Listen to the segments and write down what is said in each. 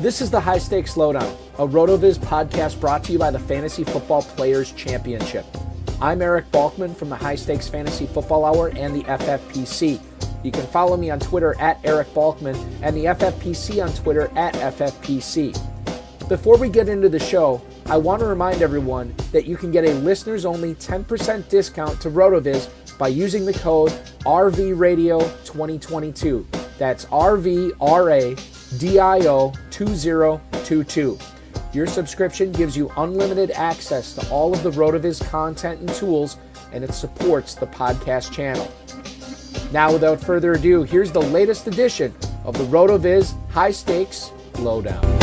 This is the High Stakes Lowdown, a RotoViz podcast brought to you by the Fantasy Football Players Championship. I'm Eric Balkman from the High Stakes Fantasy Football Hour and the FFPC. You can follow me on Twitter at Eric Balkman and the FFPC on Twitter at FFPC. Before we get into the show, I want to remind everyone that you can get a listeners-only 10% discount to RotoViz by using the code RVRadio2022. That's RVRADIO2022. Your subscription gives you unlimited access to all of the RotoViz content and tools, and it supports the podcast channel. Now, without further ado, here's the latest edition of the RotoViz High Stakes Lowdown.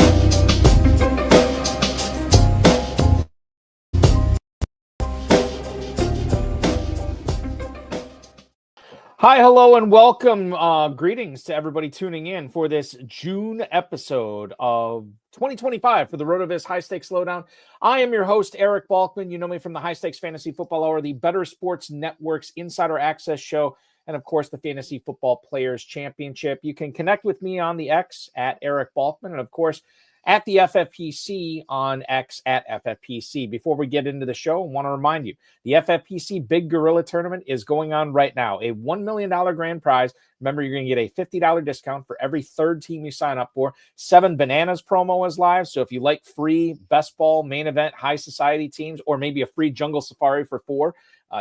Hi, hello, and welcome. Greetings to everybody tuning in for this June episode of 2025 for the RotoViz High Stakes Lowdown. I am your host, Eric Balkman. You know me from the High Stakes Fantasy Football Hour, the Better Sports Network's Insider Access Show, and of course, the Fantasy Football Players Championship. You can connect with me on the X at Eric Balkman, and of course, at the FFPC on X at FFPC. Before we get into the show, I want to remind you, the FFPC Big Gorilla Tournament is going on right now. A $1 million grand prize. Remember, you're going to get a $50 discount for every third team you sign up for. 7 Bananas promo is live, so if you like free Best Ball, Main Event, High Society teams, or maybe a free Jungle Safari for 4,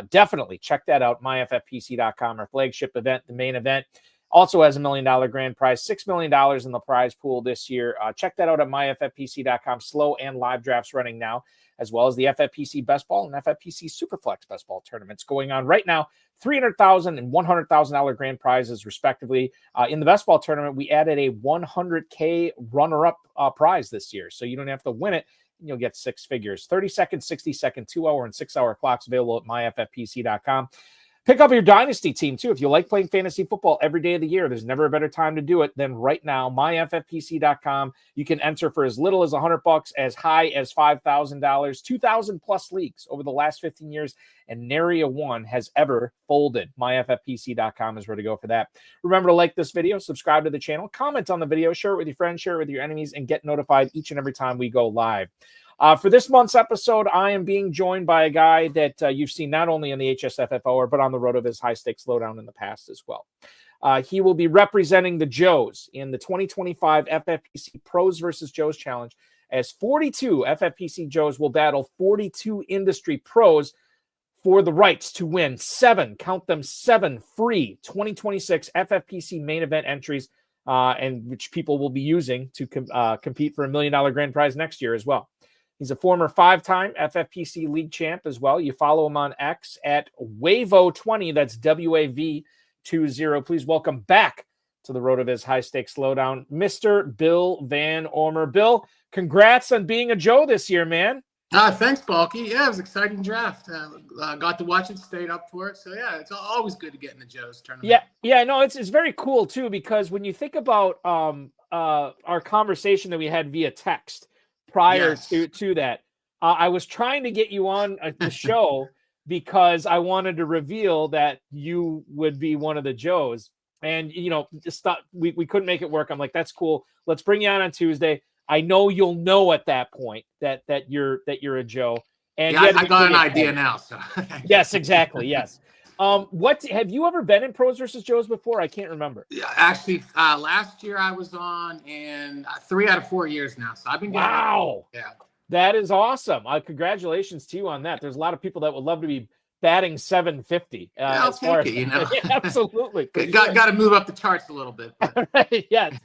definitely check that out, myffpc.com, our flagship event, the Main Event. Also has a $1 million grand prize, $6 million in the prize pool this year. Check that out at myffpc.com. Slow and live drafts running now, as well as the FFPC Best Ball and FFPC Superflex Best Ball tournaments going on right now. $300,000 and $100,000 grand prizes, respectively. In the Best Ball tournament, we added a $100K runner-up prize this year, so you don't have to win it. You'll get 6 figures. 30-second, 60-second, 2-hour, and 6-hour clocks available at myffpc.com. Pick up your dynasty team, too. If you like playing fantasy football every day of the year, there's never a better time to do it than right now. myffpc.com. You can enter for as little as $100, as high as $5,000, 2,000 plus leagues over the last 15 years, and nary a one has ever folded. myffpc.com is where to go for that. Remember to like this video, subscribe to the channel, comment on the video, share it with your friends, share it with your enemies, and get notified each and every time we go live. For this month's episode, I am being joined by a guy that you've seen not only in the HSFF but on the RotoViz High Stakes Lowdown in the past as well. He will be representing the Joes in the 2025 FFPC Pros versus Joes Challenge, as 42 FFPC Joes will battle 42 industry pros for the rights to win 7 free 2026 FFPC main event entries, and which people will be using to compete for a $1 million grand prize next year as well. He's a former 5-time FFPC League champ as well. You follow him on X at Wavo20. That's WAV20. Please welcome back to the RotoViz High Stakes Lowdown, Mr. Bill Van Ormer. Bill, congrats on being a Joe this year, man. Thanks, Balky. Yeah, it was an exciting draft. Got to watch it, stayed up for it. So, yeah, it's always good to get in the Joes tournament. Yeah, no, it's very cool, too, because when you think about our conversation that we had via text, prior to that, I was trying to get you on the show because I wanted to reveal that you would be one of the Joes, and we couldn't make it work. I'm like, that's cool. Let's bring you on Tuesday. I know you'll know at that point that you're a Joe. And yeah, I got an idea now. So yes, exactly. Yes. What have you ever been in Pros versus Joes before? I can't remember. Yeah, actually, last year I was on, and 3 out of 4 years now. So I've been getting Yeah, that is awesome. Congratulations to you on that. There's a lot of people that would love to be batting 750. I'll take it. Yeah, absolutely. Got to move up the charts a little bit. Right, yes.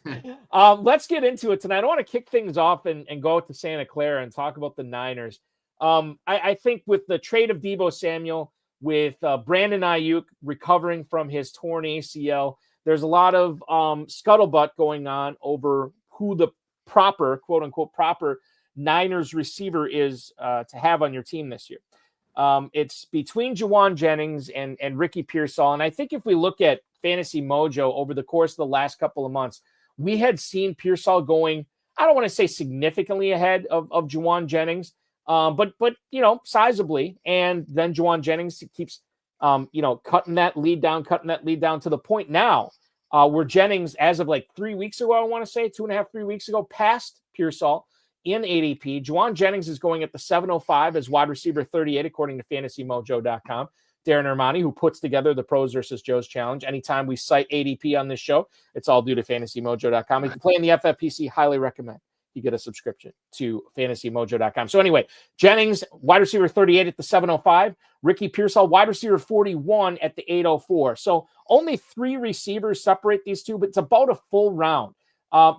Let's get into it tonight. I want to kick things off and go to Santa Clara and talk about the Niners. I think with the trade of Deebo Samuel, with Brandon Ayuk recovering from his torn ACL, there's a lot of scuttlebutt going on over who the proper, quote-unquote, proper Niners receiver is to have on your team this year. It's between Juwan Jennings and Ricky Pearsall. And I think if we look at Fantasy Mojo over the course of the last couple of months, we had seen Pearsall going, I don't want to say significantly ahead of Juwan Jennings, but sizably. And then Juwan Jennings keeps, cutting that lead down to the point now where Jennings, as of like 3 weeks ago, I want to say 2.5, 3 weeks ago, passed Pearsall in ADP. Juwan Jennings is going at the 705 as wide receiver 38, according to FantasyMojo.com. Darren Armani, who puts together the Pros versus Joe's Challenge. Anytime we cite ADP on this show, it's all due to FantasyMojo.com. If you play in the FFPC, highly recommend you get a subscription to FantasyMojo.com. So anyway, Jennings, wide receiver 38 at the 705. Ricky Pearsall, wide receiver 41 at the 804. So only 3 receivers separate these two, but it's about a full round.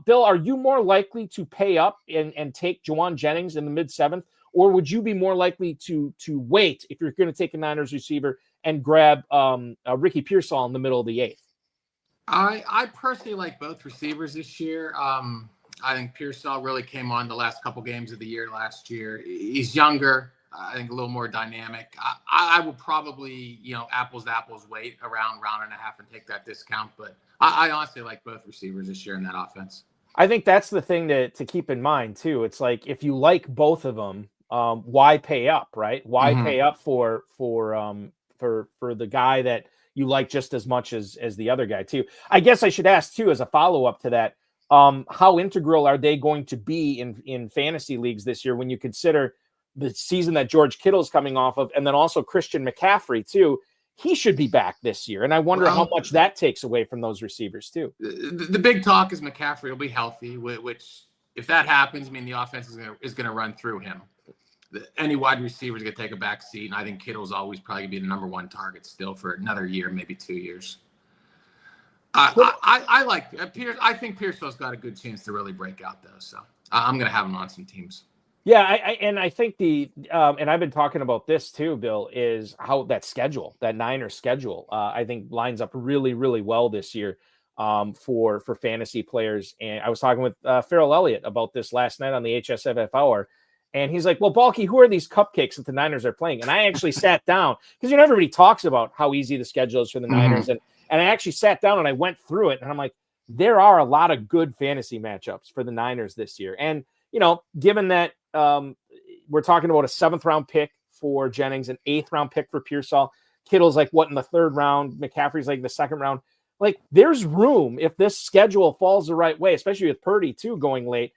Bill, are you more likely to pay up and take Juwan Jennings in the mid-7th, or would you be more likely to wait if you're going to take a Niners receiver and grab Ricky Pearsall in the middle of the 8th? I personally like both receivers this year. I think Pearsall really came on the last couple games of the year last year. He's younger. I think a little more dynamic. I would probably, apples to apples, wait around round and a half and take that discount. But I honestly like both receivers this year in that offense. I think that's the thing to keep in mind too. It's like, if you like both of them, why pay up, right? Why pay up for the guy that you like just as much as the other guy too? I guess I should ask too, as a follow-up to that, how integral are they going to be in fantasy leagues this year when you consider the season that George Kittle's coming off of, and then also Christian McCaffrey too? He should be back this year, and I wonder how much that takes away from those receivers too. The big talk is McCaffrey will be healthy, which if that happens, I mean, the offense is going to run through him. Any wide receiver is going to take a back seat, and I think Kittle's always probably going to be the number 1 target still for another year, maybe 2 years. I like Pierce. I think Pearsall's got a good chance to really break out, though. So I'm going to have him on some teams. Yeah, I think and I've been talking about this too, Bill, is how that Niners schedule, I think lines up really, really well this year for fantasy players. And I was talking with Farrell Elliott about this last night on the HSFF Hour. And he's like, well, Balky, who are these cupcakes that the Niners are playing? And I actually sat down because, everybody talks about how easy the schedule is for the Niners. And I actually sat down and I went through it. And I'm like, there are a lot of good fantasy matchups for the Niners this year. And, given that we're talking about a 7th round pick for Jennings, an 8th round pick for Pearsall, Kittle's like in the 3rd round, McCaffrey's like the 2nd round. Like, there's room if this schedule falls the right way, especially with Purdy too going late.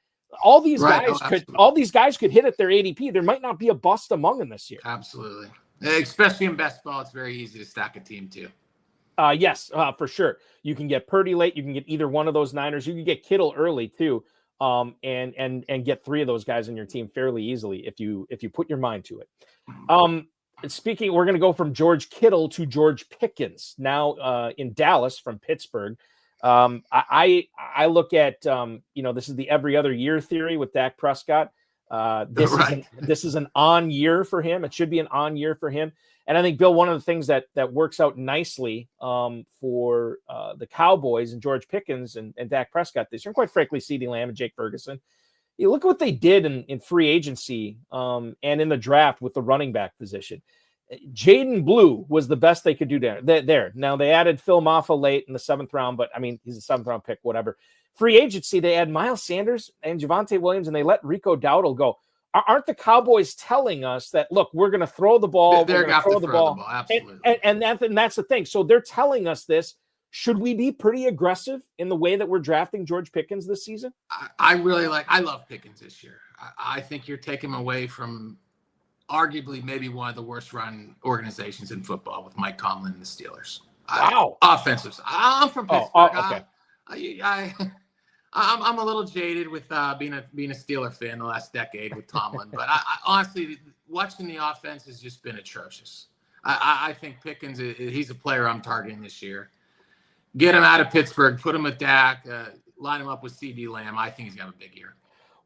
All these guys could hit at their ADP. There might not be a bust among them this year. Absolutely. Especially in best ball, it's very easy to stack a team too. Yes, for sure. You can get Purdy late. You can get either one of those Niners. You can get Kittle early too, and get 3 of those guys in your team fairly easily if you put your mind to it. We're going to go from George Kittle to George Pickens now in Dallas from Pittsburgh. I look at, this is the every other year theory with Dak Prescott. This is an on year for him. It should be an on year for him. And I think, Bill, one of the things that works out nicely for the Cowboys and George Pickens and Dak Prescott this year, and quite frankly, CeeDee Lamb and Jake Ferguson, you look at what they did in free agency and in the draft with the running back position. Jaden Blue was the best they could do there. Now, they added Phil Maffa late in the 7th round, but, I mean, he's a 7th round pick, whatever. Free agency, they had Miles Sanders and Javonte Williams, and they let Rico Dowdle go. Aren't the Cowboys telling us that, look, we're going to throw the ball? They're going to throw the ball. Absolutely. And that's the thing. So they're telling us this. Should we be pretty aggressive in the way that we're drafting George Pickens this season? I love Pickens this year. I think you're taking him away from arguably maybe one of the worst run organizations in football with Mike Tomlin and the Steelers. Wow. Offensive. I'm from Pittsburgh. Okay. I'm a little jaded with being a Steeler fan the last decade with Tomlin, but I honestly, watching the offense has just been atrocious. I think Pickens, he's a player I'm targeting this year. Get him out of Pittsburgh, put him with Dak, line him up with CeeDee Lamb. I think he's going to have a big year.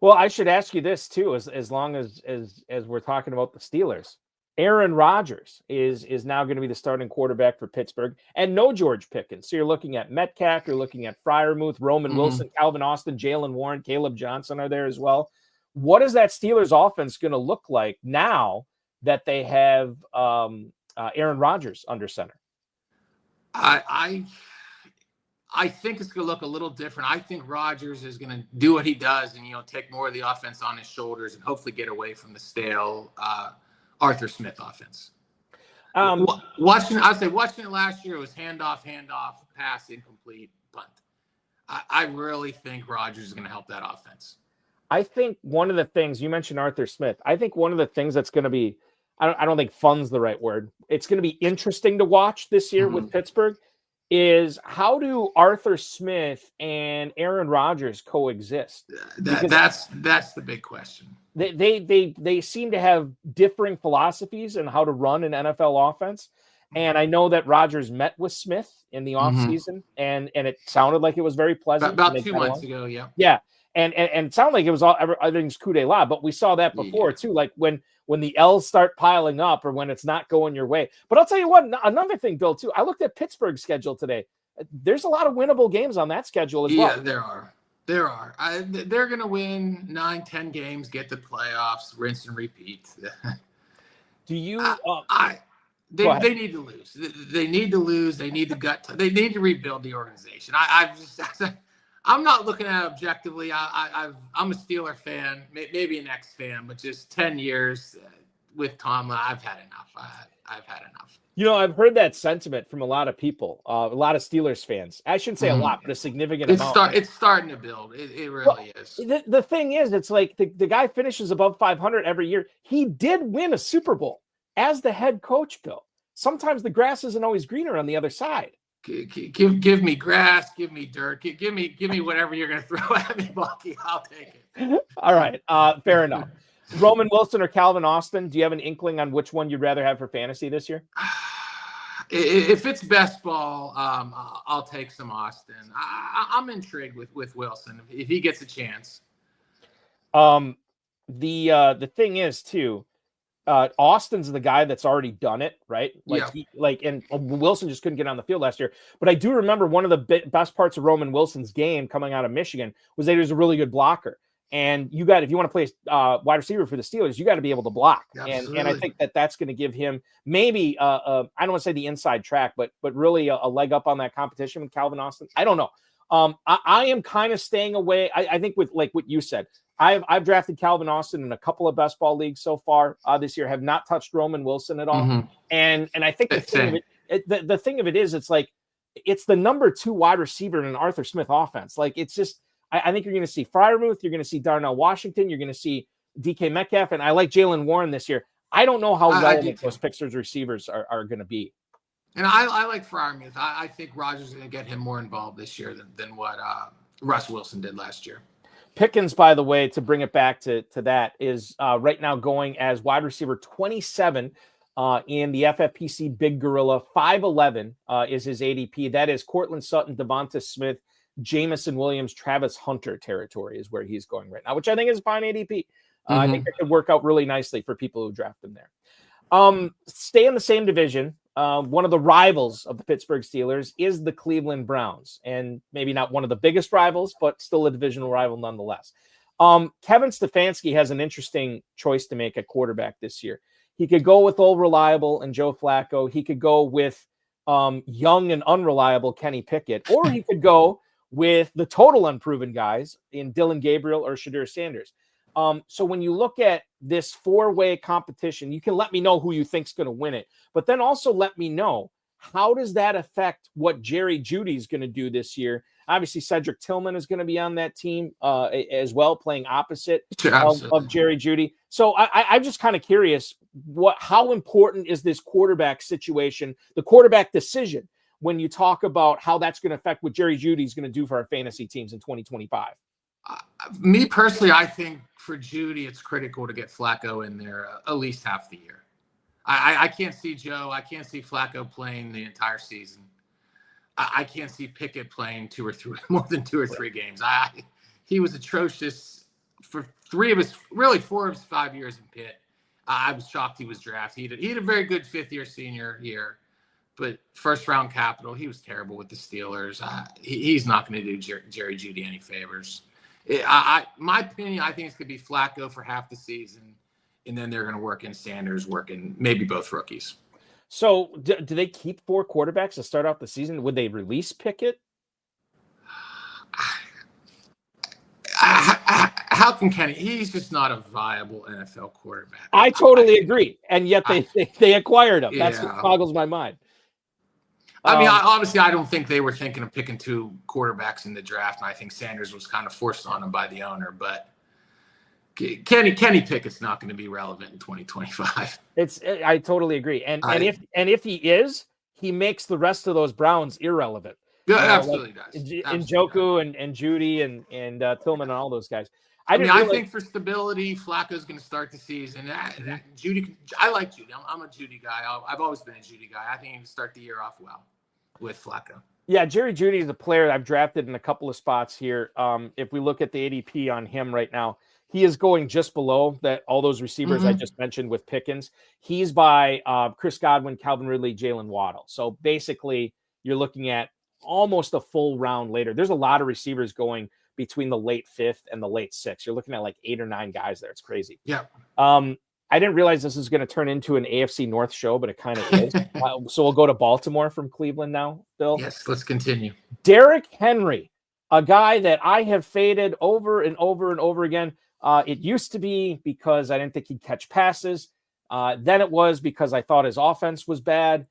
Well, I should ask you this too, as long as we're talking about the Steelers. Aaron Rodgers is now going to be the starting quarterback for Pittsburgh, and no George Pickens. So you're looking at Metcalf, you're looking at Freiermuth, Roman Wilson, Calvin Austin, Jalen Warren, Caleb Johnson are there as well. What is that Steelers offense going to look like now that they have Aaron Rodgers under center? I think it's going to look a little different. I think Rodgers is going to do what he does and, take more of the offense on his shoulders and hopefully get away from the stale Arthur Smith offense. Watching it last year, it was handoff, pass, incomplete, bunt. I really think Rodgers is going to help that offense. I think one of the things you mentioned, Arthur Smith, I think one of the things that's going to be, I don't think fun's the right word. It's going to be interesting to watch this year with Pittsburgh is how do Arthur Smith and Aaron Rodgers coexist? That's the big question. They seem to have differing philosophies on how to run an NFL offense. And I know that Rodgers met with Smith in the offseason, and it sounded like it was very pleasant. About 2 months ago, yeah. Yeah. And it sounded like it was all everything's coup de la, but we saw that before too. Like when the L's start piling up or when it's not going your way. But I'll tell you what, another thing, Bill, too. I looked at Pittsburgh's schedule today. There's a lot of winnable games on that schedule as well. Yeah, there are. They're going to win 9-10 games, get the playoffs, rinse and repeat. Do you? They need to lose. They need to lose. They need to they need to rebuild the organization. I'm not looking at it objectively. I'm a Steeler fan, maybe an X fan, but just 10 years with Tomlin, I've had enough. I've had enough. You know, I've heard that sentiment from a lot of people, a lot of Steelers fans. I shouldn't say a lot, but a significant amount. It's starting to build. It really is. The thing is, it's like the guy finishes above 500 every year. He did win a Super Bowl as the head coach, Bill. Sometimes the grass isn't always greener on the other side. Give me grass, give me dirt, give me whatever you're going to throw at me, Bucky. I'll take it. All right, fair enough. Roman Wilson or Calvin Austin? Do you have an inkling on which one you'd rather have for fantasy this year? If it's best ball, I'll take some Austin. I'm intrigued with Wilson if he gets a chance. The thing is too, Austin's the guy that's already done it, right? And Wilson just couldn't get on the field last year. But I do remember one of the best parts of Roman Wilson's game coming out of Michigan was that he was a really good blocker. And if you want to play wide receiver for the Steelers, you got to be able to block. And I think that's going to give him maybe I don't want to say the inside track, but really a leg up on that competition with Calvin Austin. I don't know. I am kind of staying away. I think with like what you said, I've drafted Calvin Austin in a couple of best ball leagues so far this year. Have not touched Roman Wilson at all. And I think the thing of it is, it's like it's the number 2 wide receiver in an Arthur Smith offense. Like it's just. I think you're going to see Freiermuth. You're going to see Darnell Washington. You're going to see DK Metcalf. And I like Jalen Warren this year. I don't know how relevant those Pittsburgh receivers are going to be. And I like Freiermuth. I think Rodgers is going to get him more involved this year than what Russ Wilson did last year. Pickens, by the way, to bring it back to that, is right now going as wide receiver 27 in the FFPC Big Gorilla. 5'11" is his ADP. That is Cortland Sutton, Devonta Smith, Jamison Williams, Travis Hunter territory is where he's going right now, which I think is fine ADP. I think it could work out really nicely for people who draft him there. Stay in the same division. One of the rivals of the Pittsburgh Steelers is the Cleveland Browns, and maybe not one of the biggest rivals, but still a divisional rival nonetheless. Kevin Stefanski has an interesting choice to make at quarterback this year. He could go with old reliable and Joe Flacco. He could go with young and unreliable Kenny Pickett, or he could go with the total unproven guys in Dylan Gabriel or Shadur Sanders. So when you look at this 4-way competition, you can let me know who you think's going to win it, but then also let me know, how does that affect what Jerry Jeudy's going to do this year? Obviously, Cedric Tillman is going to be on that team as well, playing opposite of Jerry Jeudy. So I'm just kind of curious, how important is this quarterback situation, the quarterback decision, when you talk about how that's going to affect what Jerry Jeudy is going to do for our fantasy teams in 2025? Me personally, I think for Jeudy, it's critical to get Flacco in there at least half the year. I can't see Joe. I can't see Flacco playing the entire season. I can't see Pickett playing more than 2 or 3 games. He was atrocious for 4 of his 5 years in Pitt. I was shocked he was drafted. He had a very good 5th-year senior year. But first-round capital, he was terrible with the Steelers. He's not going to do Jerry Jeudy any favors. My opinion, I think it's going to be Flacco for half the season, and then they're going to work in Sanders, working maybe both rookies. So do they keep 4 quarterbacks to start off the season? Would they release Pickett? How can Kenny? He's just not a viable NFL quarterback. I totally agree, and yet they acquired him. That's what boggles my mind. I mean, obviously, I don't think they were thinking of picking 2 quarterbacks in the draft, and I think Sanders was kind of forced on him by the owner. But Kenny Pickett's not going to be relevant in 2025. I totally agree. And if he is, he makes the rest of those Browns irrelevant. Yeah, absolutely does. Njoku and Judy and Tillman and all those guys. I think for stability, Flacco's going to start the season. Judy, I like Judy. I'm a Judy guy. I've always been a Judy guy. I think he can start the year off well with Flacco. Yeah, Jerry Judy is a player I've drafted in a couple of spots here. If we look at the ADP on him right now, he is going just below that all those receivers I just mentioned with Pickens. He's by Chris Godwin, Calvin Ridley, Jalen Waddle. So basically, you're looking at almost a full round later. There's a lot of receivers going between the late 5th and the late 6th. You're looking at like 8 or 9 guys there. It's crazy. Yeah. I didn't realize this was going to turn into an AFC North show, but it kind of is. So we'll go to Baltimore from Cleveland now, Bill. Yes, let's continue. Derrick Henry, a guy that I have faded over and over and over again. It used to be because I didn't think he'd catch passes. Then it was because I thought his offense was bad.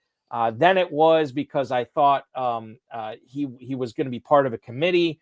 Then it was because I thought he was going to be part of a committee.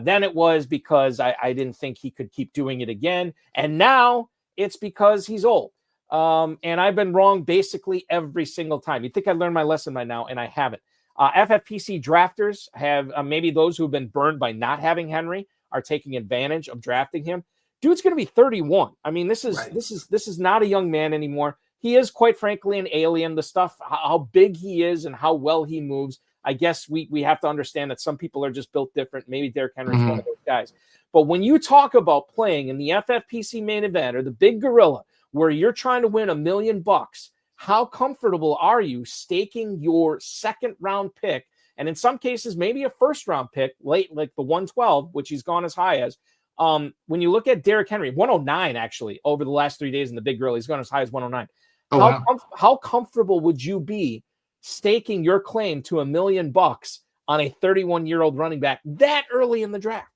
Then it was because I didn't think he could keep doing it again. And now it's because he's old. And I've been wrong basically every single time. You'd think I learned my lesson by now, and I haven't. FFPC drafters have maybe those who have been burned by not having Henry are taking advantage of drafting him. Dude's going to be 31. I mean, this is not a young man anymore. He is, quite frankly, an alien. The stuff, how big he is and how well he moves. I guess we have to understand that some people are just built different. Maybe Derrick Henry's one of those guys. But when you talk about playing in the FFPC Main Event or the Big Gorilla, where you're trying to win $1 million, how comfortable are you staking your second-round pick, and in some cases maybe a first-round pick, late, like the 112, which he's gone as high as. When you look at Derrick Henry, 109 actually over the last 3 days in the Big Gorilla, he's gone as high as 109. How comfortable would you be staking your claim to $1 million on a 31-year-old running back that early in the draft?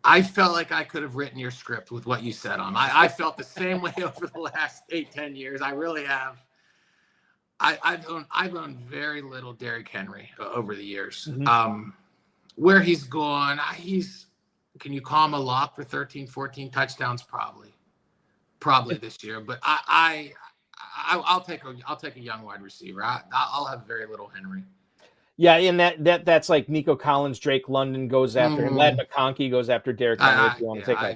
I felt like I could have written your script with what you said on. I felt the same way over the last 8-10 years. I really have. I've owned very little Derrick Henry over the years. Where he's gone, can you call him a lock for 13, 14 touchdowns? Probably this year. But I'll take a young wide receiver. I'll have very little Henry. Yeah, and that's like Nico Collins, Drake London goes after him. Lad McConkey goes after Derrick Henry.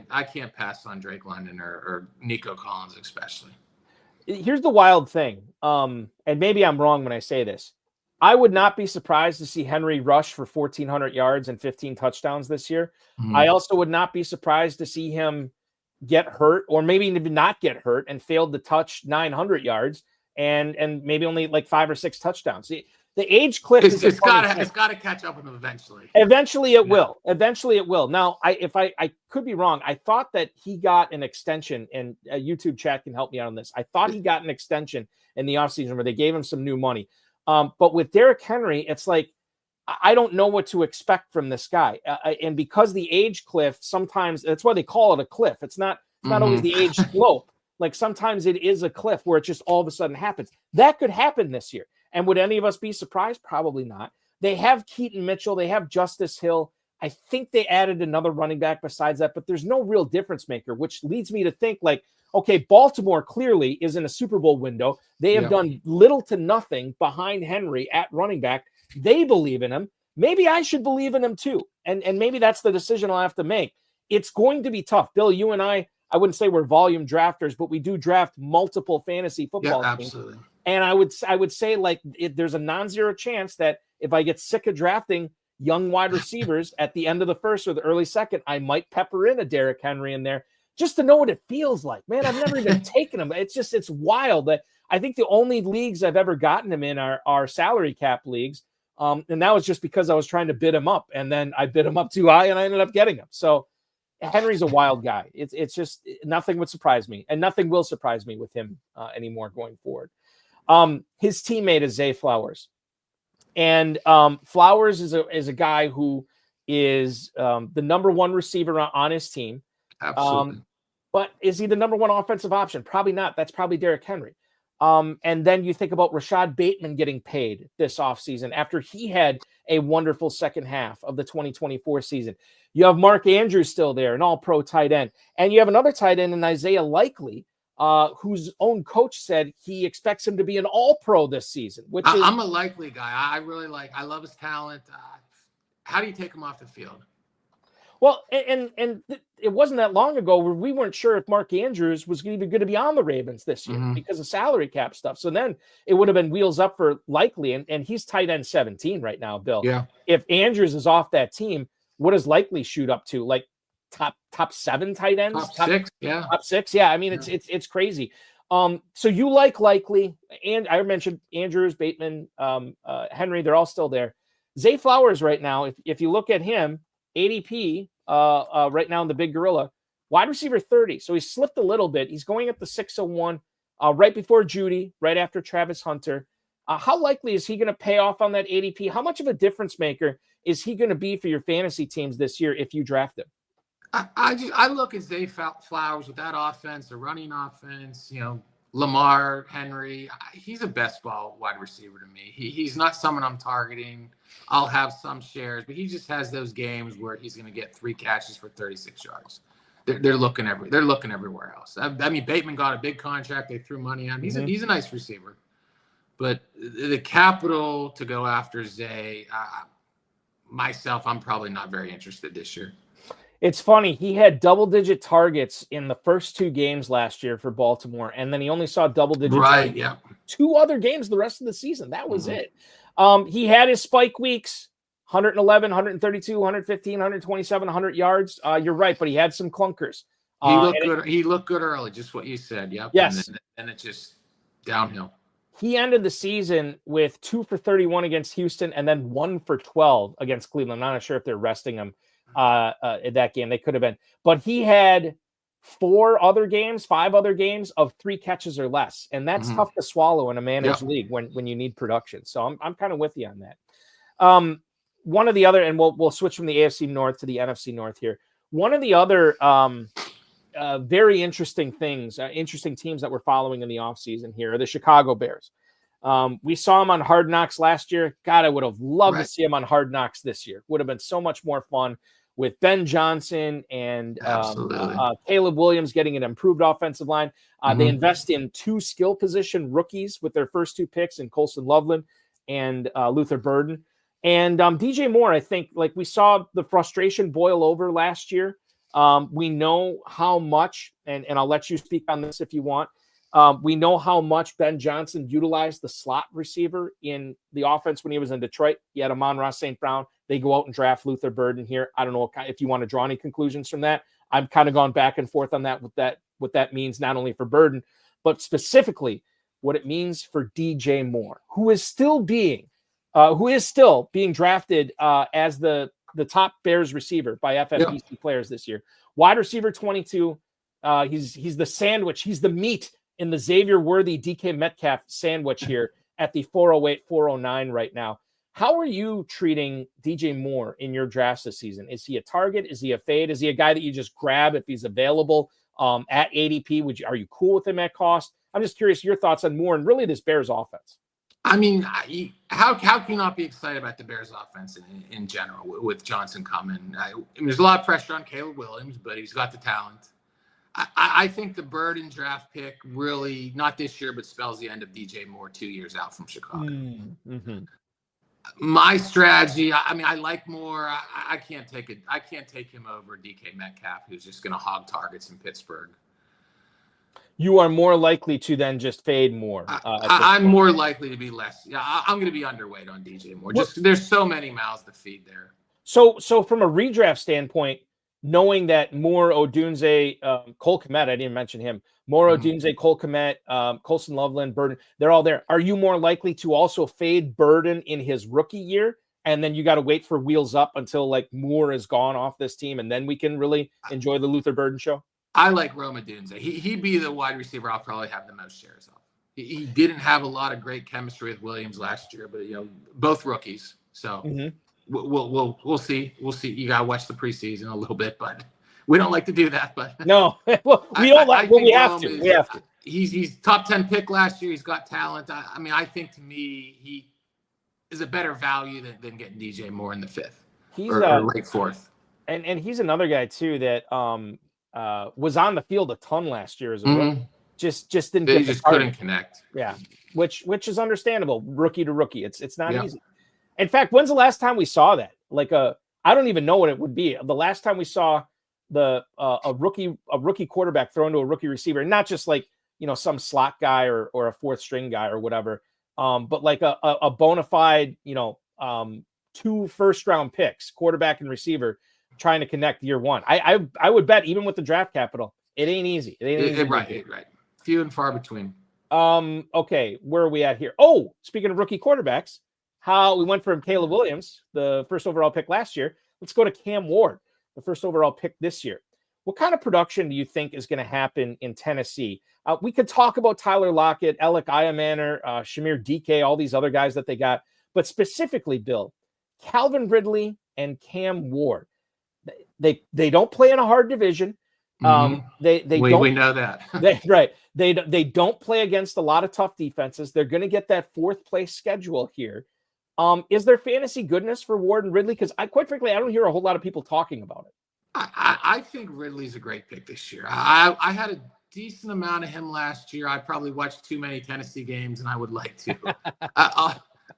I can't pass on Drake London or Nico Collins especially. Here's the wild thing, and maybe I'm wrong when I say this. I would not be surprised to see Henry rush for 1,400 yards and 15 touchdowns this year. I also would not be surprised to see him get hurt, or maybe even not get hurt and failed to touch 900 yards and maybe only like 5 or 6 touchdowns. The age cliff it's got to catch up with him eventually. Eventually it will. Eventually it will. Now, I could be wrong. I thought that he got an extension, and YouTube chat can help me out on this. I thought he got an extension in the offseason where they gave him some new money. But with Derrick Henry, it's like, I don't know what to expect from this guy. And because the age cliff, sometimes that's why they call it a cliff. It's not always the age slope. Like sometimes it is a cliff where it just all of a sudden happens. That could happen this year. And would any of us be surprised? Probably not. They have Keaton Mitchell. They have Justice Hill. I think they added another running back besides that, but there's no real difference maker, which leads me to think like, okay, Baltimore clearly is in a Super Bowl window. They have done little to nothing behind Henry at running back. They believe in him. Maybe I should believe in him too. And maybe that's the decision I'll have to make. It's going to be tough. Bill, you and I wouldn't say we're volume drafters, but we do draft multiple fantasy football teams. Absolutely. And I would say like there's a non-zero chance that if I get sick of drafting young wide receivers at the end of the first or the early second, I might pepper in a Derrick Henry in there just to know what it feels like. Man, I've never even taken him. It's wild that I think the only leagues I've ever gotten him in are salary cap leagues. And that was just because I was trying to bid him up, and then I bid him up too high and I ended up getting him. So Henry's a wild guy. It's just nothing would surprise me, and nothing will surprise me with him anymore going forward. His teammate is Zay Flowers, and Flowers is a guy who is the number one receiver on his team. Absolutely. But is he the number one offensive option? Probably not. That's probably Derrick Henry. And then you think about Rashad Bateman getting paid this offseason after he had a wonderful second half of the 2024 season. You have Mark Andrews still there, an all-pro tight end. And you have another tight end in Isaiah Likely, whose own coach said he expects him to be an all-pro this season. I'm a Likely guy. I love his talent. How do you take him off the field? Well, and it wasn't that long ago where we weren't sure if Mark Andrews was even going to be on the Ravens this year because of salary cap stuff. So then it would have been wheels up for Likely, and he's tight end 17 right now, Bill. Yeah. If Andrews is off that team, what does Likely shoot up to? Like top 7 tight ends? Top 6, yeah. Top 6, yeah. I mean, it's crazy. So you like Likely, and I mentioned Andrews, Bateman, Henry, they're all still there. Zay Flowers right now, if you look at him, ADP right now in the Big Gorilla, wide receiver 30. So he slipped a little bit. He's going at the 601 right before Judy, right after Travis Hunter. How likely is he going to pay off on that ADP? How much of a difference maker is he going to be for your fantasy teams this year if you draft him? I look at Zay Flowers with that offense, the running offense, Lamar, Henry. He's a best ball wide receiver to me. He's not someone I'm targeting. I'll have some shares, but he just has those games where he's going to get 3 catches for 36 yards. They're looking everywhere else. I mean, Bateman got a big contract. They threw money on him. He's a nice receiver, but the capital to go after Zay, myself, I'm probably not very interested this year. It's funny. He had double-digit targets in the first 2 games last year for Baltimore, and then he only saw double-digit targets 2 other games the rest of the season. That was it. He had his spike weeks, 111, 132, 115, 127, 100 yards. You're right, but he had some clunkers. He looked good. He looked good early, just what you said. Yep. Yes. And it's just downhill. He ended the season with 2 for 31 against Houston and then 1 for 12 against Cleveland. I'm not sure if they're resting him in that game. They could have been. But he had 5 other games of 3 catches or less. And that's tough to swallow in a managed league when you need production. So I'm kind of with you on that. One of the other, and we'll switch from the AFC North to the NFC North here. One of the other very interesting things, interesting teams that we're following in the offseason here are the Chicago Bears. We saw him on Hard Knocks last year. God, I would have loved to see him on Hard Knocks this year. Would have been so much more fun with Ben Johnson and Caleb Williams getting an improved offensive line. They invest in 2 skill position rookies with their first 2 picks in Colson Loveland and Luther Burden. And DJ Moore, I think, like we saw the frustration boil over last year. We know how much, and I'll let you speak on this if you want. We know how much Ben Johnson utilized the slot receiver in the offense when he was in Detroit. He had Amon-Ra St. Brown. They go out and draft Luther Burden here. I don't know if you want to draw any conclusions from that. I've kind of gone back and forth on that, what that means, not only for Burden, but specifically what it means for DJ Moore, who is still being drafted as the top Bears receiver by FFPC players this year. Wide receiver 22. He's the sandwich. He's the meat in the Xavier Worthy DK Metcalf sandwich here at the 408, 409 right now. How are you treating DJ Moore in your drafts this season? Is he a target? Is he a fade? Is he a guy that you just grab if he's available at ADP? Are you cool with him at cost? I'm just curious your thoughts on Moore and really this Bears offense. I mean, how can you not be excited about the Bears offense in general with Johnson coming? There's a lot of pressure on Caleb Williams, but he's got the talent. I think the Burden draft pick really, not this year, but spells the end of DJ Moore 2 years out from Chicago. My strategy, I like Moore. I can't take it. I can't take him over DK Metcalf, who's just going to hog targets in Pittsburgh. You are more likely to then just fade Moore. I'm more likely to be less. Yeah, I'm going to be underweight on DJ Moore. There's so many mouths to feed there. So from a redraft standpoint, knowing that Moore, Odunze, Cole Kmet, I didn't mention him. Moore, Odunze, Cole Kmet, Colson Loveland, Burden, they're all there. Are you more likely to also fade Burden in his rookie year? And then you got to wait for wheels up until like Moore is gone off this team, and then we can really enjoy the Luther Burden show? I like Rome Odunze. He'd be the wide receiver I'll probably have the most shares of. He didn't have a lot of great chemistry with Williams last year, but both rookies. So we'll see. We'll see. You gotta watch the preseason a little bit, but we don't like to do that. But no, well, we don't like. Well, we have to. he's top 10 pick last year. He's got talent. I mean, I think to me he is a better value than getting DJ Moore in the 5th or late 4th. And he's another guy too that was on the field a ton last year as a rookie. Just didn't. They just couldn't connect. Yeah, which is understandable. Rookie to rookie, it's not easy. In fact, when's the last time we saw that? Like I don't even know what it would be. The last time we saw a rookie quarterback thrown to a rookie receiver, not just like some slot guy or a 4th string guy or whatever, but like a bona fide 2 first-round picks, quarterback and receiver, trying to connect year one. I would bet even with the draft capital, it ain't easy. Right. Few and far between. Okay, where are we at here? Oh, speaking of rookie quarterbacks, how we went from Caleb Williams, the first overall pick last year. Let's go to Cam Ward, the first overall pick this year. What kind of production do you think is going to happen in Tennessee? We could talk about Tyler Lockett, Alec Iamaner, Shamir DK, all these other guys that they got, but specifically, Bill, Calvin Ridley and Cam Ward. They don't play in a hard division. We know that. They don't play against a lot of tough defenses. They're going to get that 4th place schedule here. Is there fantasy goodness for Ward and Ridley? Because quite frankly, I don't hear a whole lot of people talking about it. I think Ridley's a great pick this year. I had a decent amount of him last year. I probably watched too many Tennessee games, and I would like to.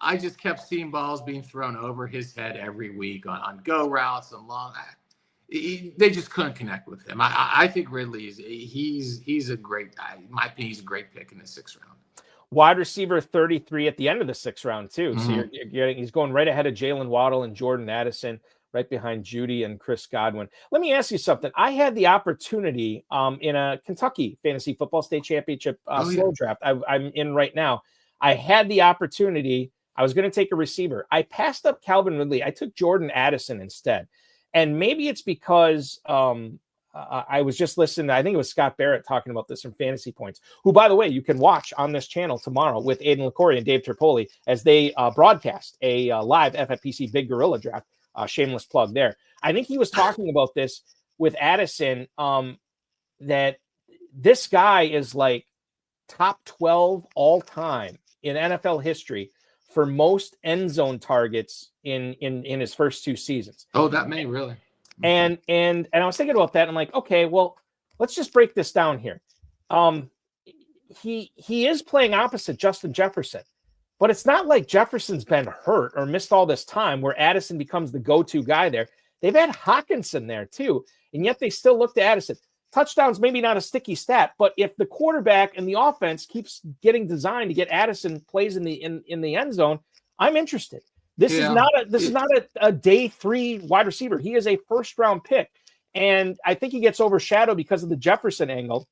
I just kept seeing balls being thrown over his head every week on go routes and long. They just couldn't connect with him. I think Ridley he's a great guy. In my opinion, he's a great pick in the 6th round. Wide receiver 33 at the end of the 6th round too. So he's going right ahead of Jalen Waddle and Jordan Addison, right behind Judy and Chris Godwin. Let me ask you something. I had the opportunity in a Kentucky Fantasy Football State Championship slow draft I'm in right now. I had the opportunity. I was going to take a receiver. I passed up Calvin Ridley. I took Jordan Addison instead. And maybe it's because I was just listening. I think it was Scott Barrett talking about this from Fantasy Points, who, by the way, you can watch on this channel tomorrow with Aiden LaCourrier and Dave Terpoli as they broadcast a live FFPC Big Gorilla Draft. Shameless plug there. I think he was talking about this with Addison, that this guy is like top 12 all time in NFL history for most end zone targets in his first 2 seasons. Oh, that may really. And I was thinking about that. And I'm like, okay, well, let's just break this down here. He is playing opposite Justin Jefferson, but it's not like Jefferson's been hurt or missed all this time where Addison becomes the go-to guy there. They've had Hawkinson there too, and yet they still look to Addison. Touchdowns, maybe not a sticky stat, but if the quarterback and the offense keeps getting designed to get Addison plays in the end zone, I'm interested. This is not a day 3 wide receiver. He is a 1st-round pick, and I think he gets overshadowed because of the Jefferson angle.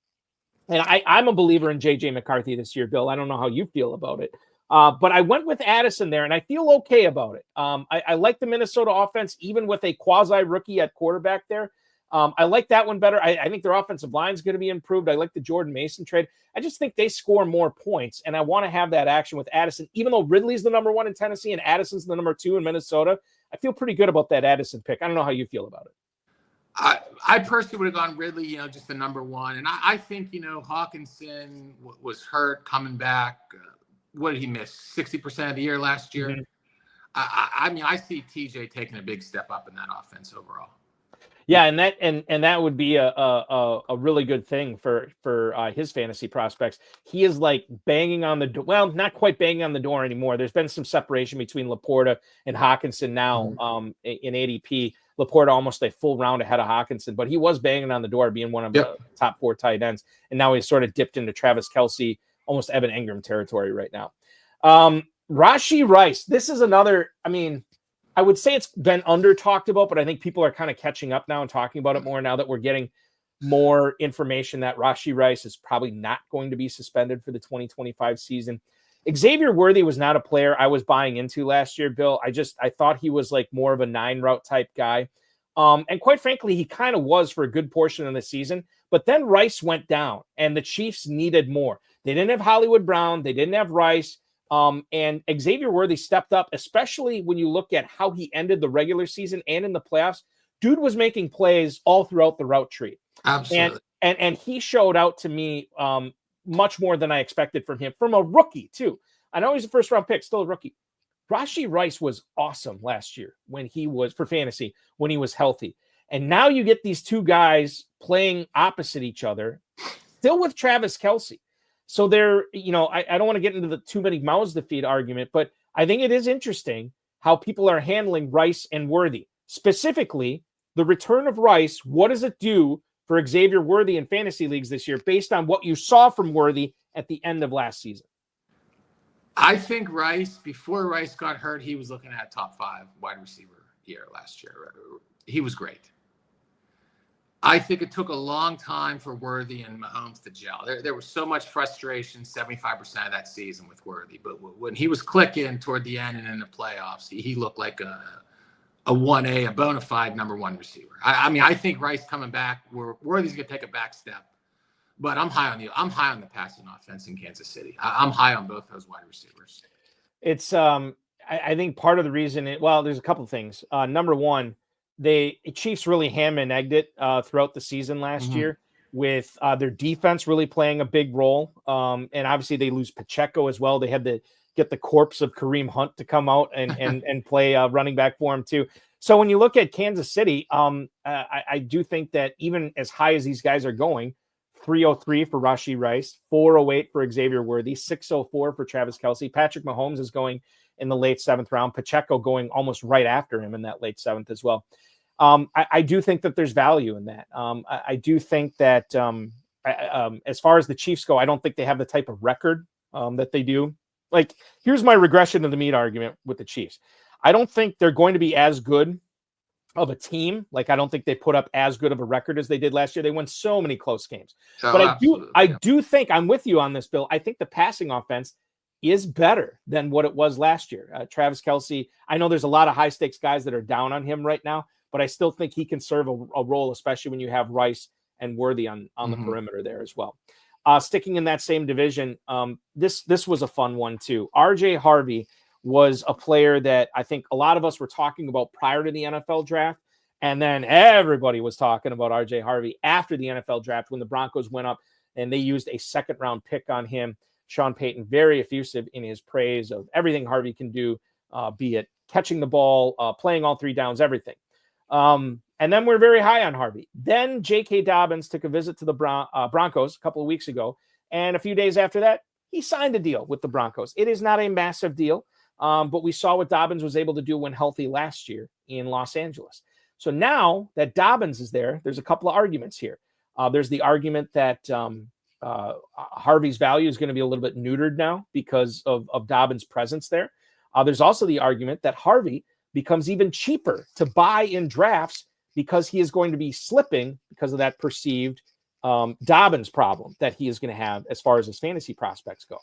And I'm a believer in J.J. McCarthy this year, Bill. I don't know how you feel about it, but I went with Addison there, and I feel okay about it. I like the Minnesota offense, even with a quasi-rookie at quarterback there. I like that one better. I think their offensive line is going to be improved. I like the Jordan Mason trade. I just think they score more points, and I want to have that action with Addison. Even though Ridley's the number 1 in Tennessee and Addison's the number 2 in Minnesota, I feel pretty good about that Addison pick. I don't know how you feel about it. I personally would have gone Ridley, just the number 1. And I think, Hawkinson was hurt coming back. What did he miss? 60% of the year last year. Mm-hmm. I mean, I see TJ taking a big step up in that offense overall. Yeah, and that would be a really good thing for his fantasy prospects. He is like banging on the door. Well, not quite banging on the door anymore. There's been some separation between Laporta and Hawkinson now in ADP. Laporta almost a full round ahead of Hawkinson, but he was banging on the door being one of the top 4 tight ends, and now he's sort of dipped into Travis Kelce, almost Evan Engram territory right now. Rashee Rice, this is another, I would say it's been under talked about, but I think people are kind of catching up now and talking about it more now that we're getting more information that Rashee Rice is probably not going to be suspended for the 2025 season. Xavier Worthy was not a player I was buying into last year, Bill. I thought he was like more of a 9-route type guy. And quite frankly, he kind of was for a good portion of the season, but then Rice went down and the Chiefs needed more. They didn't have Hollywood Brown. They didn't have Rice. And Xavier Worthy stepped up, especially when you look at how he ended the regular season and in the playoffs. Dude was making plays all throughout the route tree. Absolutely. And he showed out to me much more than I expected from him, from a rookie too. I know he's a first-round pick, still a rookie. Rashee Rice was awesome last year when he was, for fantasy, when he was healthy. And now you get these two guys playing opposite each other, still with Travis Kelce. So they're, I don't want to get into the too many mouths to feed argument, but I think it is interesting how people are handling Rice and Worthy. Specifically, the return of Rice, what does it do for Xavier Worthy in fantasy leagues this year based on what you saw from Worthy at the end of last season? I think Rice, before Rice got hurt, he was looking at top 5 wide receiver year last year. He was great. I think it took a long time for Worthy and Mahomes to gel. There was so much frustration 75% of that season with Worthy. But when he was clicking toward the end and in the playoffs, he looked like a 1A, a bona fide number 1 receiver. I think Rice coming back, Worthy's going to take a back step. But I'm high on the passing offense in Kansas City. I'm high on both those wide receivers. It's I think part of the reason there's a couple of things. Number one, Chiefs really ham and egged it throughout the season last year with their defense really playing a big role. And obviously they lose Pacheco as well. They had to get the corpse of Kareem Hunt to come out and play running back for him too. So when you look at Kansas City, I do think that even as high as these guys are going, 303 for Rashee Rice, 408 for Xavier Worthy, 604 for Travis Kelce. Patrick Mahomes is going in the late 7th round. Pacheco going almost right after him in that late 7th as well. I do think that there's value in that. I do think that as far as the Chiefs go, I don't think they have the type of record that they do. Like, here's my regression to the meat argument with the Chiefs. I don't think they're going to be as good of a team. Like, I don't think they put up as good of a record as they did last year. They won so many close games. But I do think I'm with you on this, Bill. I think the passing offense is better than what it was last year. Travis Kelce, I know there's a lot of high stakes guys that are down on him right now, but I still think he can serve a role, especially when you have Rice and Worthy on the perimeter there as well. Sticking in that same division, this was a fun one too. RJ Harvey was a player that I think a lot of us were talking about prior to the NFL draft. And then everybody was talking about RJ Harvey after the NFL draft when the Broncos went up and they used a 2nd round pick on him. Sean Payton, very effusive in his praise of everything Harvey can do, be it catching the ball, playing all 3 downs, everything. And then we're very high on Harvey. Then J.K. Dobbins took a visit to the Broncos a couple of weeks ago. And a few days after that, he signed a deal with the Broncos. It is not a massive deal. But we saw what Dobbins was able to do when healthy last year in Los Angeles. So now that Dobbins is there, there's a couple of arguments here. There's the argument that Harvey's value is going to be a little bit neutered now because of Dobbins' presence there. There's also the argument that Harvey becomes even cheaper to buy in drafts because he is going to be slipping because of that perceived Dobbins problem that he is going to have as far as his fantasy prospects go.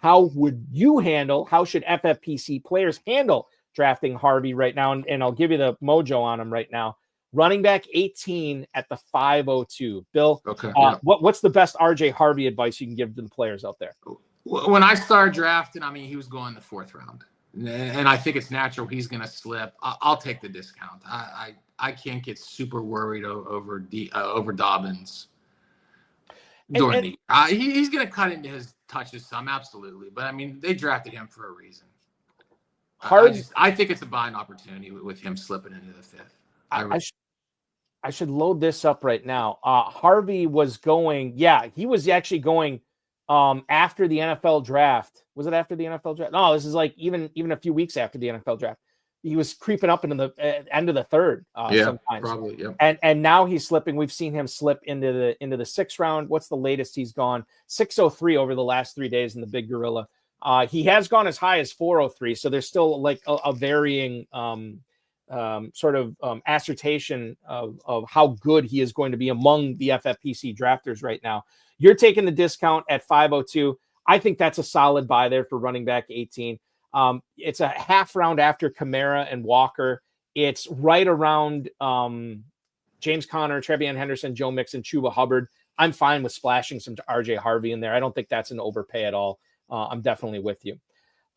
How should FFPC players handle drafting Harvey right now? And I'll give you the mojo on him right now. Running back 18 at the 502. Bill, okay, what's the best RJ Harvey advice you can give to the players out there? When I started drafting, he was going the 4th round. And I think it's natural he's going to slip. I'll take the discount. I can't get super worried over Dobbins. He's going to cut into his touches some, absolutely. But they drafted him for a reason. I think it's a buying opportunity with him slipping into the 5th. I should load this up right now. Harvey was going. Yeah, he was actually going after the NFL draft. Was it after the NFL draft? No, this is like even a few weeks after the NFL draft. He was creeping up into the end of the 3rd. Sometimes. Probably. Yeah. And now he's slipping. We've seen him slip into the 6th round. What's the latest he's gone? 603 over the last 3 days in the Big Gorilla. He has gone as high as 403. So there's still like a varying assertion of how good he is going to be among the FFPC drafters right now. You're taking the discount at 502. I think that's a solid buy there for running back 18. It's a half round after Kamara and Walker. It's right around James Conner, Trevion Henderson, Joe Mixon, Chuba Hubbard. I'm fine with splashing some RJ Harvey in there. I don't think that's an overpay at all. I'm definitely with you.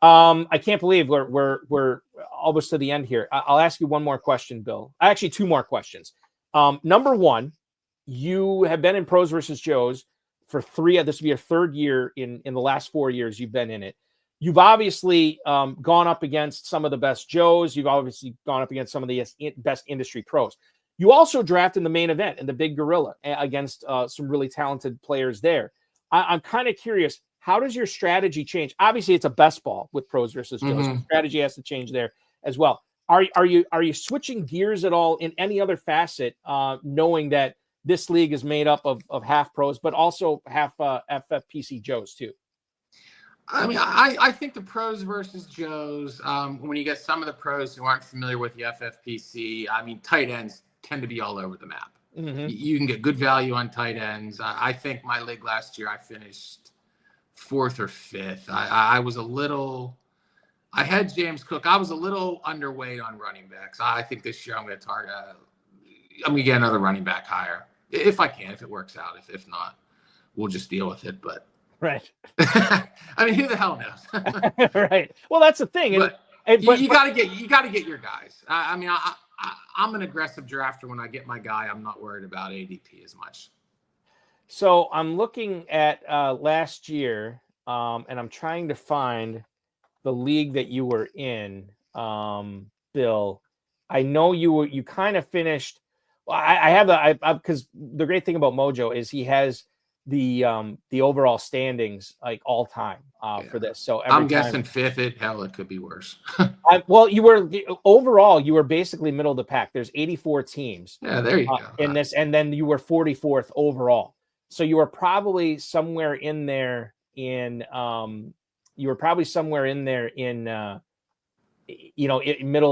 I can't believe we're almost to the end here. I'll ask you one more question, Bill. Actually, 2 more questions. Number one, you have been in Pros versus Joes for this will be your third year in the last 4 years you've been in it. You've obviously gone up against some of the best Joes. You've obviously gone up against some of the best industry pros. You also draft in the main event in the Big Gorilla against some really talented players there. I'm kind of curious, how does your strategy change? Obviously, it's a best ball with pros versus Joes. Mm-hmm. Strategy has to change there as well. Are you switching gears at all in any other facet, knowing that this league is made up of half pros, but also half FFPC Joes too? I mean, I think the pros versus Joes, when you get some of the pros who aren't familiar with the FFPC, I mean, tight ends tend to be all over the map. Mm-hmm. You can get good value on tight ends. I think my league last year, I finished 4th or 5th. I had James Cook. I was a little underweight on running backs. I think this year I'm going to get another running back higher if I can, if it works out. If not, we'll just deal with it. But right. I mean, who the hell knows? Right. Well, that's the thing. But you got to get your guys. I mean, I'm an aggressive drafter. When I get my guy, I'm not worried about ADP as much. So I'm looking at last year, and I'm trying to find the league that you were in, Bill. I know you kind of finished. I have because the great thing about Mojo is he has the overall standings like all time for this. So I'm guessing 5th. It could be worse. Well, you were basically middle of the pack. There's 84 teams. Yeah, there you go. In this, and then you were 44th overall. So you were probably somewhere in there in middle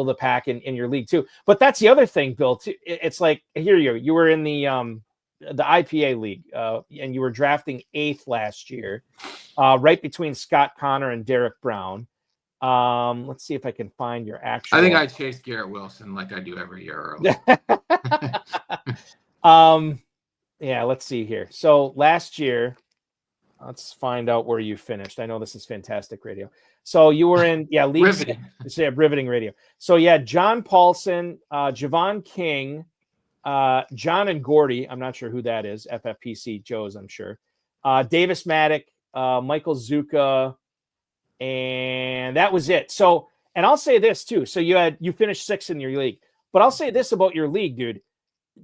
of the pack in your league too. But that's the other thing, Bill, too. It's like, here you were in the IPA league, and you were drafting 8th last year, right between Scott Connor and Derek Brown. Let's see if I can find your actual. I think I chased Garrett Wilson like I do every year early. Yeah, let's see here. So last year, let's find out where you finished. I know this is fantastic radio. So you were in, league riveting radio. So John Paulson, Javon King, John and Gordy. I'm not sure who that is. FFPC Joes, I'm sure. Davis Maddock, Michael Zuka, and that was it. So, and I'll say this too. So you finished 6th in your league, but I'll say this about your league, dude.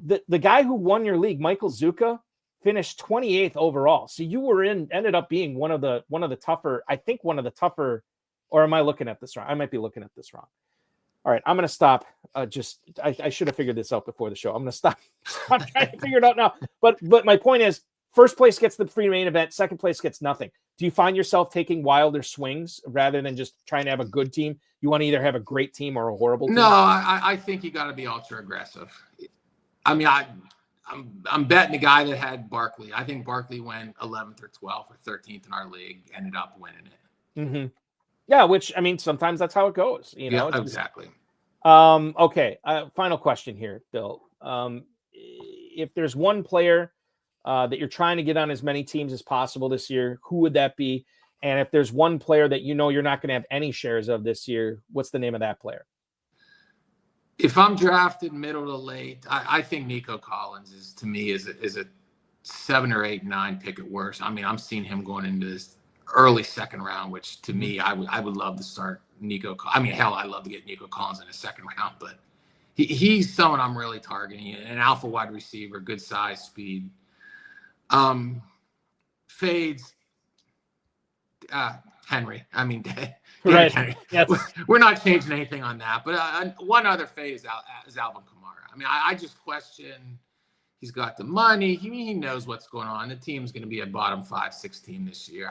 The guy who won your league, Michael Zuka, finished 28th overall. So you ended up being one of the tougher, or am I looking at this wrong? I might be looking at this wrong. All right, I'm going to stop. I should have figured this out before the show. I'm going to stop. I'm trying to figure it out now. But my point is, first place gets the free main event. Second place gets nothing. Do you find yourself taking wilder swings rather than just trying to have a good team? You want to either have a great team or a horrible team? No, I think you got to be ultra aggressive. I mean, I'm betting the guy that had Barkley. I think Barkley went 11th or 12th or 13th in our league, ended up winning it. Mm-hmm. Yeah, which, I mean, sometimes that's how it goes. Yeah, exactly. Okay, final question here, Bill. If there's one player that you're trying to get on as many teams as possible this year, who would that be? And if there's one player that you're not going to have any shares of this year, what's the name of that player? If I'm drafted middle to late, I think Nico Collins is a 7 or 8, 9 pick at worst. I mean, I'm seeing him going into this early second round, which to me, I would love to start Nico. I mean, hell, I'd love to get Nico Collins in the second round, but he's someone I'm really targeting. An alpha wide receiver, good size, speed. Fades. Henry. I mean, right. Henry. Yes. We're not changing anything on that. But one other fade is Alvin Kamara. I mean, I just question. He's got the money. He knows what's going on. The team's going to be a bottom 5-6 team this year.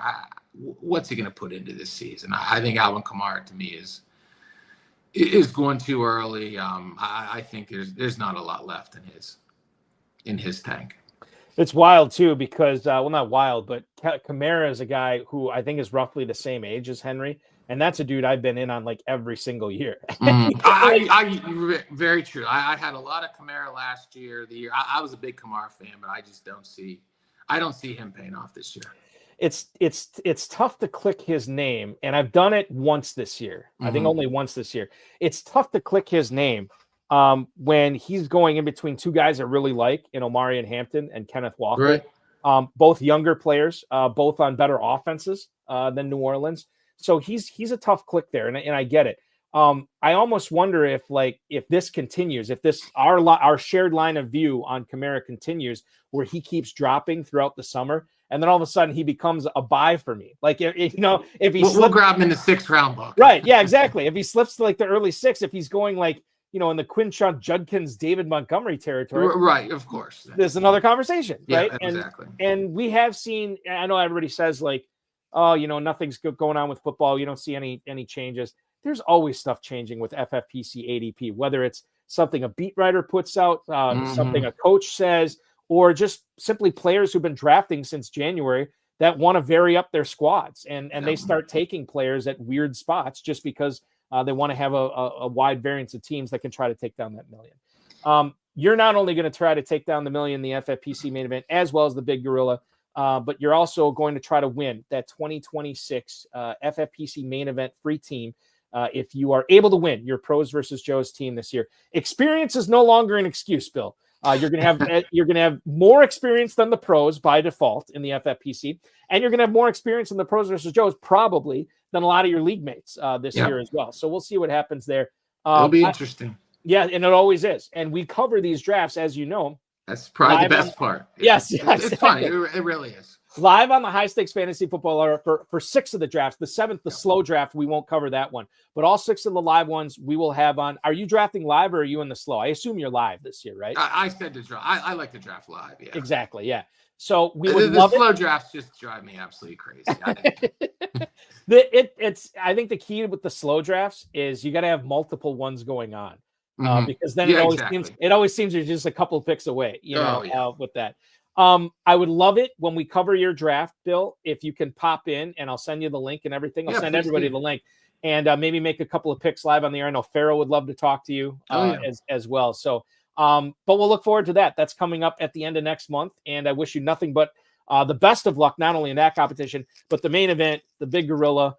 What's he going to put into this season? I think Alvin Kamara to me is going too early. I think there's not a lot left in his tank. It's wild too because not wild, but Kamara is a guy who I think is roughly the same age as Henry, and that's a dude I've been in on like every single year. Very true. I had a lot of Kamara last year. The year I was a big Kamara fan, but I just don't see him paying off this year. It's tough to click his name, and I've done it once this year. I think only once this year. It's tough to click his name. When he's going in between two guys I really like in Omari and Hampton and Kenneth Walker. Right. both younger players, both on better offenses than New Orleans. So he's a tough click there, and I get it. I almost wonder if this continues, if this our shared line of view on Kamara continues, where he keeps dropping throughout the summer, and then all of a sudden he becomes a buy for me. Like if we'll grab him in the 6th round book. Right? Yeah, exactly. If he slips to like the early 6, if he's going like in the Quinshon Judkins, David Montgomery territory, right? Of course, there's another conversation, right? Yeah, exactly. And we have seen. I know everybody says like, oh, nothing's going on with football. You don't see any changes. There's always stuff changing with FFPC ADP, whether it's something a beat writer puts out, something a coach says, or just simply players who've been drafting since January that want to vary up their squads. And they start taking players at weird spots just because they want to have a wide variance of teams that can try to take down that million. You're not only going to try to take down the million, the FFPC main event, as well as the Big Gorilla, but you're also going to try to win that 2026 FFPC main event free team. If you are able to win your Pros versus Joe's team this year, experience is no longer an excuse, Bill. You're gonna have more experience than the Pros by default in the FFPC, and you're gonna have more experience in the Pros versus Joe's probably than a lot of your league mates this year as well. So we'll see what happens there. It'll be interesting. Yeah, and it always is. And we cover these drafts, as you know. That's probably the best part. Yes, it's fun. It really is. Live on the High Stakes Fantasy Football Hour for 6 of the drafts. The 7th, the slow draft, we won't cover that one. But all 6 of the live ones we will have on. Are you drafting live or are you in the slow? I assume you're live this year, right? I said to draft. I like to draft live. Yeah, exactly. Yeah. So we would love the slow drafts just drive me absolutely crazy. I think the key with the slow drafts is you got to have multiple ones going on. Because then it always seems you're just a couple of picks away, with that. I would love it when we cover your draft, Bill, if you can pop in and I'll send you the link and everything. I'll send everybody the link and maybe make a couple of picks live on the air. I know Farrell would love to talk to you as well. So, but we'll look forward to that. That's coming up at the end of next month. And I wish you nothing but the best of luck, not only in that competition, but the main event, the Big Gorilla.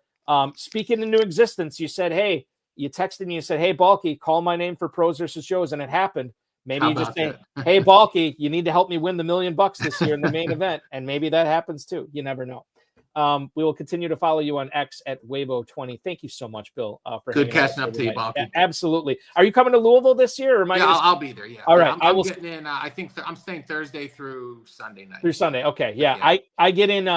Speaking into existence, you said, hey, you texted me and said, hey, Balky, call my name for Pros versus Joes. And it happened. Maybe you just say, hey, Balky, you need to help me win the $1 million this year in the main event. And maybe that happens too. You never know. We will continue to follow you on X at Wavo20. Thank you so much, Bill. For good catching up to you, Balky. Absolutely. Are you coming to Louisville this year? Or am I I'll be there. Yeah. All right. I'm getting in. I think I'm staying Thursday through Sunday night. Through Sunday. Okay. Yeah. I get in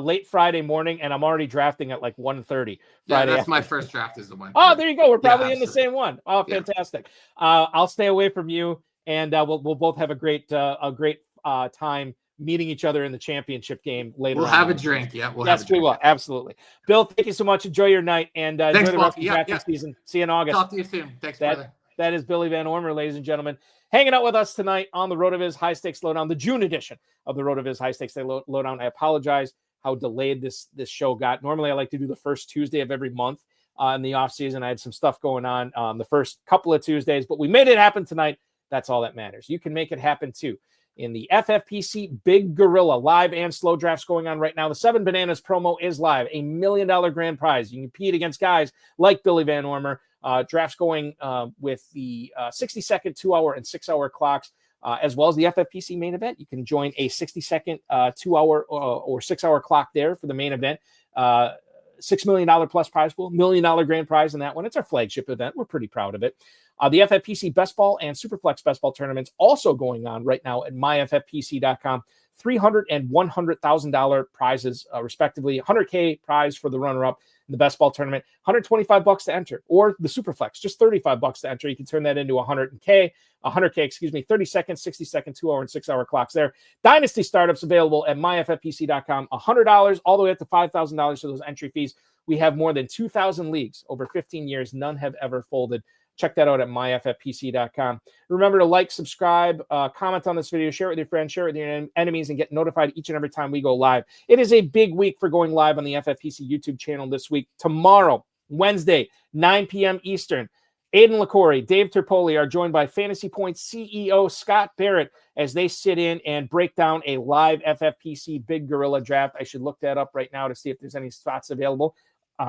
late Friday morning, and I'm already drafting at like 1:30 Friday. Yeah, that's my first draft is the one. Oh, there you go. We're probably in the same one. Oh, fantastic. I'll stay away from you, and we'll both have a great time meeting each other in the championship game later. We'll have a drink. Yeah. We will. Absolutely. Bill, thank you so much. Enjoy your night and enjoy the rest of the drafting season. See you in August. Talk to you soon. Thanks, brother. That is Billy Van Ormer, ladies and gentlemen, hanging out with us tonight on the RotoViz High Stakes Lowdown, the June edition of the RotoViz High Stakes Lowdown. I apologize how delayed this show got. Normally, I like to do the first Tuesday of every month in the off season. I had some stuff going on the first couple of Tuesdays, but we made it happen tonight. That's all that matters. You can make it happen too. In the FFPC Big Gorilla live and slow drafts going on right now. The 7 Bananas promo is live, $1 million grand prize. You can compete against guys like Billy Van Ormer. Drafts going with the 60-second, 2-hour, and 6-hour clocks, as well as the FFPC main event. You can join a 60-second, 2-hour, or 6-hour clock there for the main event. $6 million plus prize pool, $1 million grand prize in that one. It's our flagship event. We're pretty proud of it. The FFPC Best Ball and Superflex Best Ball tournaments also going on right now at myffpc.com. $300,000 and $100,000 prizes, respectively. $100K prize for the runner-up in the Best Ball tournament. $125 to enter, or the Superflex, just $35 to enter. You can turn that into $100K, 30-second, 60-second, 2-hour, and 6-hour clocks there. Dynasty startups available at myffpc.com. $100 all the way up to $5,000 for those entry fees. We have more than 2,000 leagues over 15 years. None have ever folded. Check that out at myffpc.com. Remember to like, subscribe, comment on this video, share it with your friends, share it with your enemies, and get notified each and every time we go live. It is a big week for going live on the FFPC YouTube channel this week. Tomorrow, Wednesday, 9 p.m. Eastern, Aiden LaCorey, Dave Terpoli are joined by Fantasy Points CEO Scott Barrett as they sit in and break down a live FFPC Big Gorilla draft. I should look that up right now to see if there's any spots available.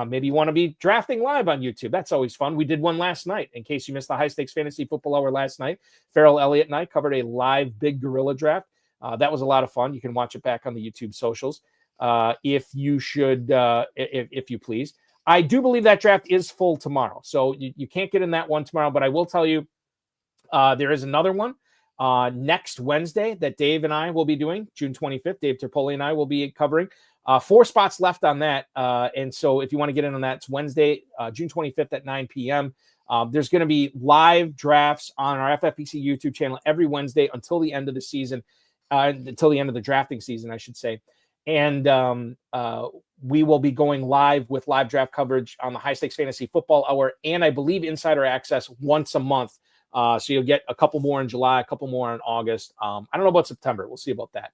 Maybe you want to be drafting live on YouTube. That's always fun. We did one last night. In case you missed the High Stakes Fantasy Football Hour last night, Farrell Elliott and I covered a live Big Gorilla draft. That was a lot of fun. You can watch it back on the YouTube socials if you please. I do believe that draft is full tomorrow, so you can't get in that one tomorrow, but I will tell you there is another one next Wednesday that Dave and I will be doing, June 25th. Dave Terpoli and I will be covering. 4 spots left on that, and so if you want to get in on that, it's Wednesday, June 25th at 9 p.m. There's going to be live drafts on our FFPC YouTube channel every Wednesday until the end of the season, until the end of the drafting season, I should say. And we will be going live with live draft coverage on the High Stakes Fantasy Football Hour, and I believe Insider Access once a month. So you'll get a couple more in July, a couple more in August. I don't know about September. We'll see about that.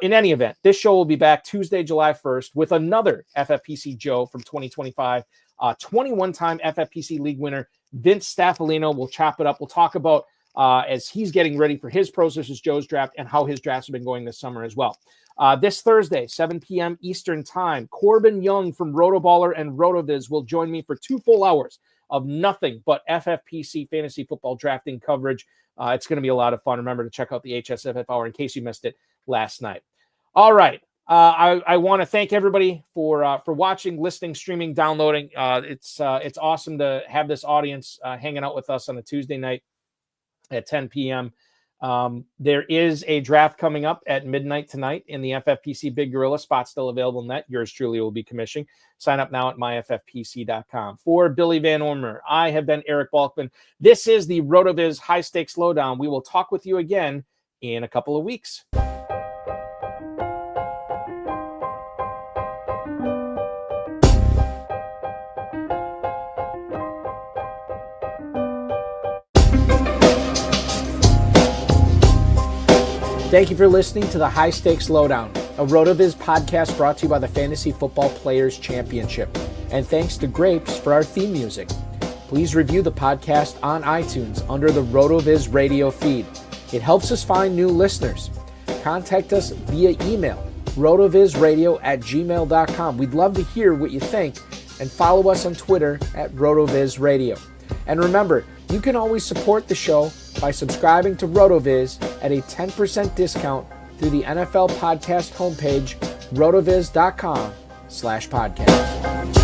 In any event, this show will be back Tuesday, July 1st with another FFPC Joe from 2025, 21-time FFPC League winner, Vince Staffolino. We'll chop it up. We'll talk about as he's getting ready for his Pros versus Joe's draft and how his drafts have been going this summer as well. This Thursday, 7 p.m. Eastern Time, Corbin Young from Rotoballer and RotoViz will join me for 2 full hours of nothing but FFPC fantasy football drafting coverage. It's going to be a lot of fun. Remember to check out the HSFF Hour in case you missed it last night. All right. I want to thank everybody for watching, listening, streaming, downloading. It's awesome to have this audience hanging out with us on a Tuesday night at 10 p.m. There is a draft coming up at midnight tonight in the FFPC Big Gorilla. Spot still available in that. Yours truly will be commissioning. Sign up now at myffpc.com. For Billy Van Ormer, I have been Eric Balkman. This is the RotoViz High Stakes Lowdown. We will talk with you again in a couple of weeks. Thank you for listening to the High Stakes Lowdown, a RotoViz podcast brought to you by the Fantasy Football Players Championship. And thanks to Grapes for our theme music. Please review the podcast on iTunes under the RotoViz radio feed. It helps us find new listeners. Contact us via email, rotovizradio@gmail.com. We'd love to hear what you think, and follow us on Twitter at RotoVizRadio. And remember, you can always support the show by subscribing to RotoViz at a 10% discount through the NFL podcast homepage, rotoviz.com/podcast.